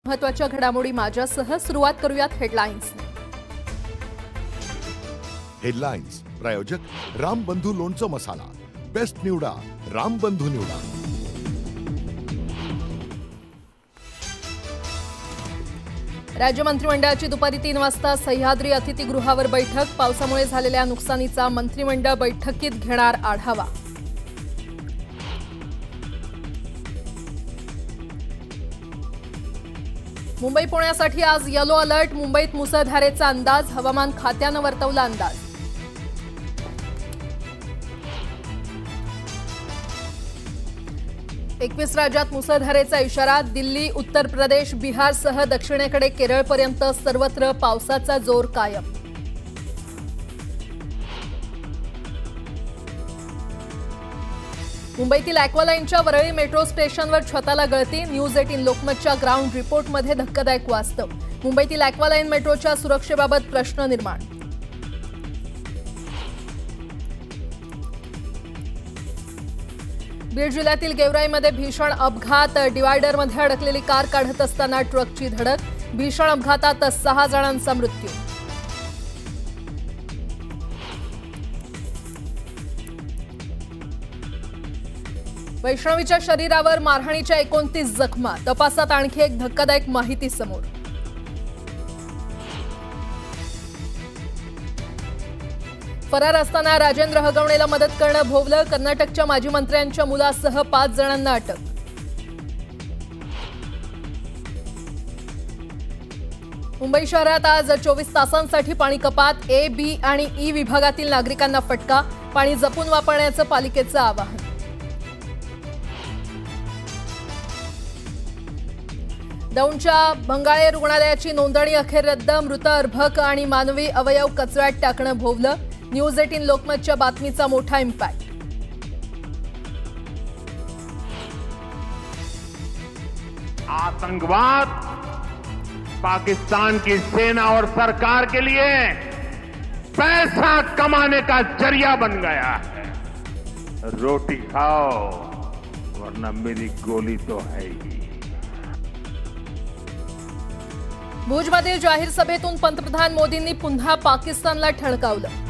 महत्त्वाच्या घडामोडी माझ्यासह सुरुवात करूयात हेडलाईन्स। हेडलाईन्स प्रायोजक रामबंधू लोणचं मसाला, बेस्ट निवडा रामबंधू निवडा। राज्य मंत्रिमंडळाची दुपारी 3 वाजता सह्याद्री अतिथीगृहावर बैठक। पावसामुळे झालेल्या नुकसानीचा मंत्रिमंडळ बैठकीत घेणार आढावा। मुंबई पुण्यासाठी आज येलो अलर्ट। मुंबईत मुसळधारेचा अंदाज, हवामान खात्यानं वर्तवला अंदाज। एकवीस राज्यात मुसळधारेचा इशारा। दिल्ली, उत्तर प्रदेश, बिहारसह दक्षिणेकडे केरळपर्यंत सर्वत्र पावसाचा जोर कायम। मुंबईतील ॲक्वालाईनच्या वरळी मेट्रो स्टेशनवर छताला गळती। न्यूज 18 लोकमतच्या ग्राउंड रिपोर्टमध्ये धक्कादायक वास्तव। मुंबईतील ॲक्वालाईन मेट्रोच्या सुरक्षेबाबत प्रश्न निर्माण। बीड जिल्ह्यातील गेवराईमध्ये भीषण अपघात। डिवायडरमध्ये अडकलेली कार काढत असताना ट्रकची धडक। भीषण अपघातात 6 जणांचा मृत्यू। वैष्णवीच्या शरीरावर मारहाणीच्या 29 जखमा। तपासात आणखी एक धक्कादायक माहिती समोर। फरार असताना राजेंद्र हगवणेला मदत करणं भोवलं। कर्नाटकच्या माजी मंत्र्यांच्या मुलासह 5 जणांना अटक। मुंबई शहरात आज 24 तासांसाठी पाणी कपात। ए, बी आणि ई विभागातील नागरिकांना फटका। पाणी जपून वापरण्याचं पालिकेचं आवाहन। दौंडच्या बंगाळे रुग्णालयाची नोंदणी अखेर रद्द। मृत अर्भक आणि मानवी अवयव कचऱ्यात टाकणं भोवलं। न्यूज 18 लोकमतच्या बातमीचा मोठा इम्पॅक्ट। आतंकवाद पाकिस्तान की सेना और सरकार के लिए पैसा कमाने का जरिया बन गया है। रोटी खाओ वरना मेरी गोली तो है ही। भुजमधील जाहीर सभेतून पंतप्रधान मोदींनी पुन्हा पाकिस्तानला ठणकावलं।